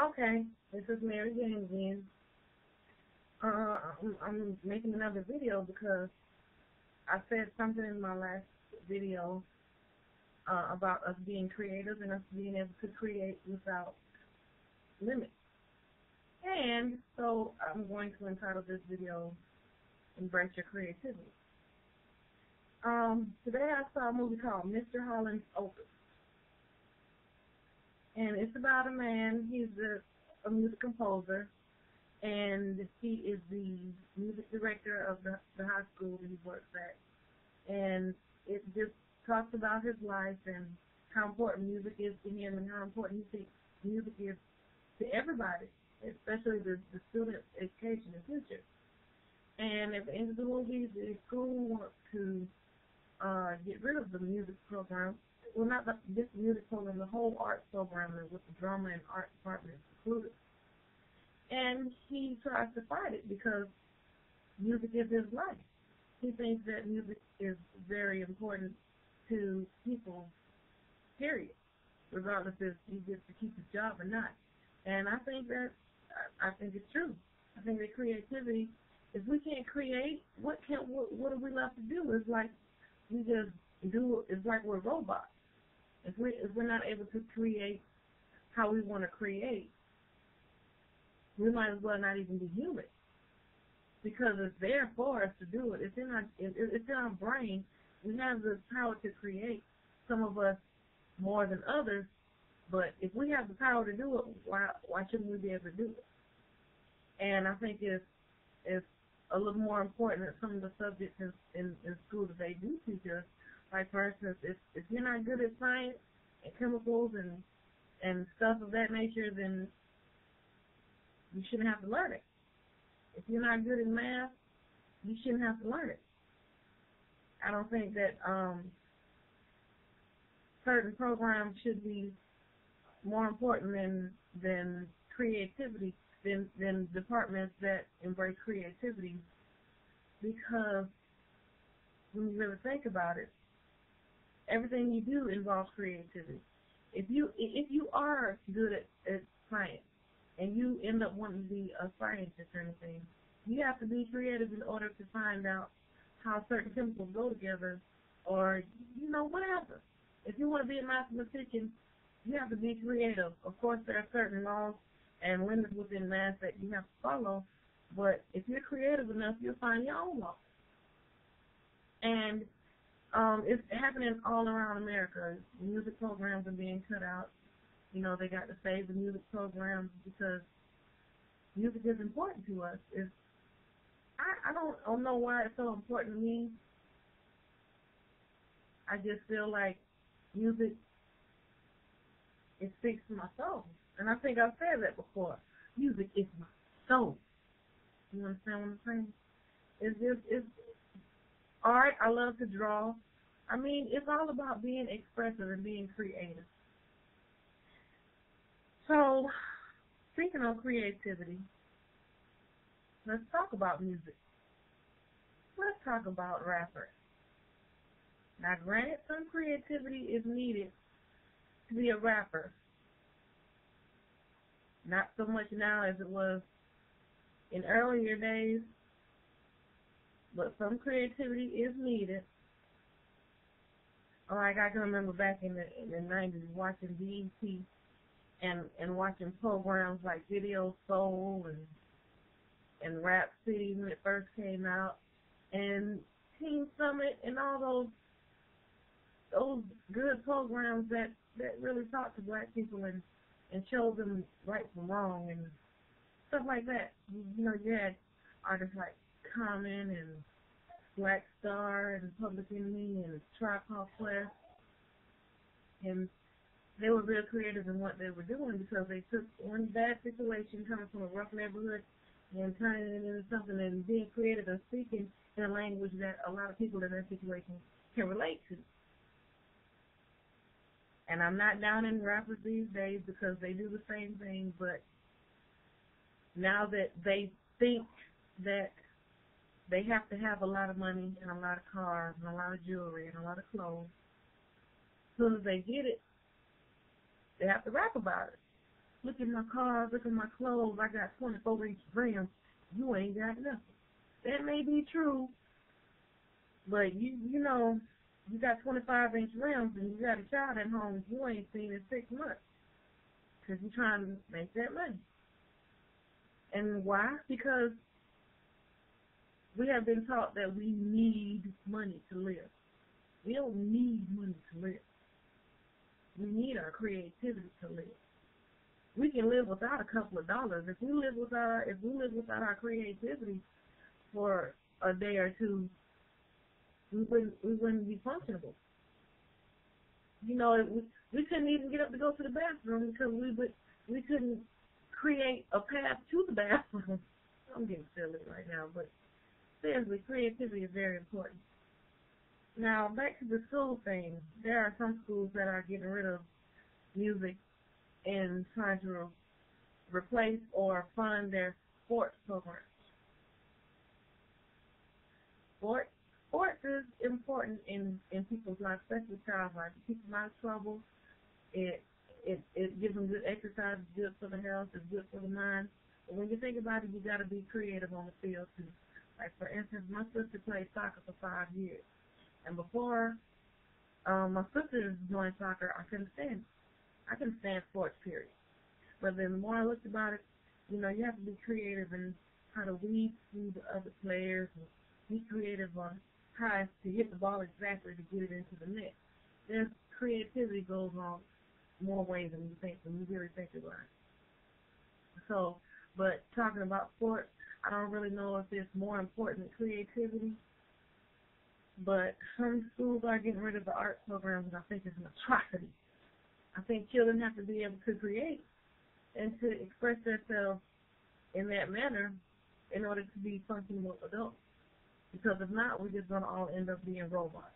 Okay, this is Mary Jane again. I'm making another video because I said something in my last video about us being creative and us being able to create without limits. And so I'm going to entitle this video Embrace Your Creativity. Today I saw a movie called Mr. Holland's Opus. And it's about a man, he's a music composer, and he is the music director of the high school that he works at. And it just talks about his life and how important music is to him and how important he thinks music is to everybody, especially the student's education and future. And at the end of the movie, the school wants to get rid of the music program. Well, not this music program, the whole art program with the drama and art department included. And he tries to fight it because music is his life. He thinks that music is very important to people, period, regardless if he gets to keep his job or not. And I think it's true. I think that creativity, if we can't create, what are we left to do? It's like we just do. It's like we're robots. If we're not able to create how we want to create, we might as well not even be human, because it's there for us to do it. It's in our brain. We have the power to create. Some of us more than others, but if we have the power to do it, why shouldn't we be able to do it? And I think it's a little more important than some of the subjects in school that they do teach us. Like, for instance, if you're not good at science and chemicals and stuff of that nature, then you shouldn't have to learn it. If you're not good at math, you shouldn't have to learn it. I don't think that certain programs should be more important than creativity, than departments that embrace creativity, because when you really think about it, everything you do involves creativity. If you are good at science and you end up wanting to be a scientist or anything, you have to be creative in order to find out how certain chemicals go together, or whatever. If you want to be a mathematician, you have to be creative. Of course, there are certain laws and limits within math that you have to follow, but if you're creative enough, you'll find your own law. And it's happening all around America. Music programs are being cut out. They got to save the music programs because music is important to us. I don't know why it's so important to me. I just feel like music, it speaks to my soul. And I think I've said that before. Music is my soul. You understand what I'm saying? It's art. I love to draw. I mean, it's all about being expressive and being creative. So, speaking of creativity, let's talk about music. Let's talk about rappers. Now, granted, some creativity is needed to be a rapper. Not so much now as it was in earlier days, but some creativity is needed. Like, I can remember back in the 90s watching BET and watching programs like Video Soul and Rap City when it first came out, and Teen Summit and all those good programs that really talk to black people and show them right from wrong and stuff like that. You had artists like Common and Black Star and Public Enemy and Tribe Called Quest, and they were real creative in what they were doing because they took one bad situation coming from a rough neighborhood and turning it into something and being creative and speaking in a language that a lot of people in that situation can relate to. And I'm not down in rappers these days because they do the same thing, but now that they think that they have to have a lot of money and a lot of cars and a lot of jewelry and a lot of clothes, as soon as they get it, they have to rap about it. look at my cars, look at my clothes, I got 24-inch rims. You ain't got nothing. That may be true, but you know, you got 25-inch rims and you got a child at home you ain't seen in 6 months because you're trying to make that money. And why? Because we have been taught that we need money to live. We don't need money to live. We need our creativity to live. We can live without a couple of dollars. If we live without our creativity for a day or two, we wouldn't be functionable. You know, we couldn't even get up to go to the bathroom because we couldn't create a path to the bathroom. I'm getting silly right now, but seriously, creativity is very important. Now, back to the school thing. There are some schools that are getting rid of music and trying to replace or fund their sports programs. Sports is important in people's lives, especially child's life. It keeps them out of trouble. It gives them good exercise. It's good for the health. It's good for the mind. But when you think about it, you got to be creative on the field too. Like for instance, my sister played soccer for 5 years, and before my sister joined soccer, I couldn't stand it. I couldn't stand sports, period. But then the more I looked about it, you know, you have to be creative in how to weed through the other players and be creative on how to hit the ball exactly to get it into the net. There's creativity goes on more ways than you really think about it. So, but talking about sports, I don't really know if it's more important than creativity, but some schools are getting rid of the art programs, and I think it's an atrocity. I think children have to be able to create and to express themselves in that manner in order to be functional adults. Because if not, we're just going to all end up being robots,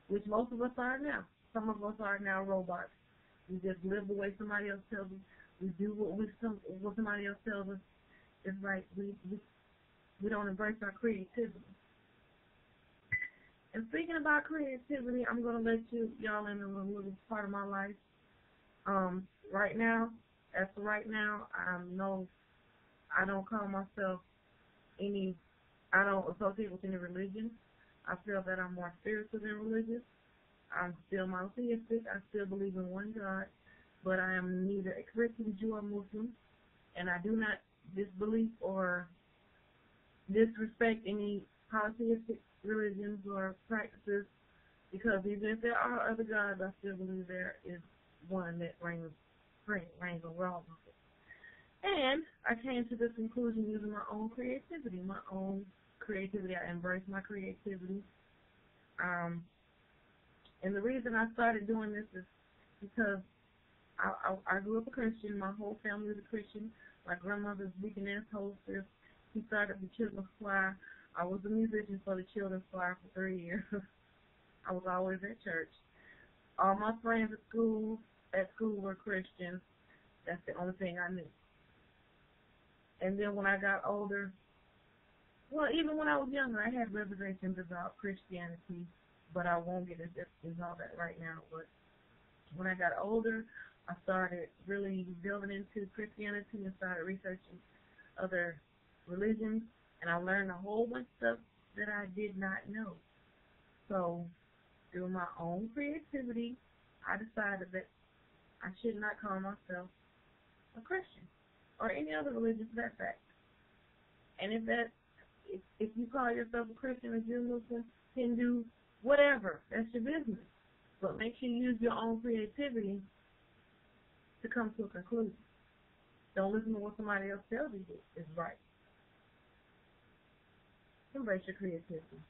which most of us are now. Some of us are now robots. We just live the way somebody else tells us. We do what somebody else tells us. It's like we don't embrace our creativity. And speaking about creativity, I'm going to let y'all in a little part of my life. Right now, as for right now, I don't call myself I don't associate with any religion. I feel that I'm more spiritual than religious. I'm still monotheistic. I still believe in one God, but I am neither a Christian, Jew, or Muslim, and I do not disbelieve or disrespect any polytheistic religions or practices, because even if there are other gods, I still believe there is one that reigns over all of it. And I came to this conclusion using my own creativity. I embrace my creativity. And the reason I started doing this is because I grew up a Christian. My whole family was a Christian. My grandmother's deaconess, hostess. She started the children's choir. I was a musician for the children's choir for 3 years. I was always at church. All my friends at school were Christians. That's the only thing I knew. And then when I got older, well, even when I was younger, I had reservations about Christianity, but I won't get into all that right now. But when I got older, I started really delving into Christianity and started researching other religions, and I learned a whole bunch of stuff that I did not know. So, through my own creativity, I decided that I should not call myself a Christian or any other religion for that fact. And if you call yourself a Christian or Jew, Muslim, Hindu, whatever, that's your business. But make sure you use your own creativity to come to a conclusion. Don't listen to what somebody else tells you is right. Embrace your creativity.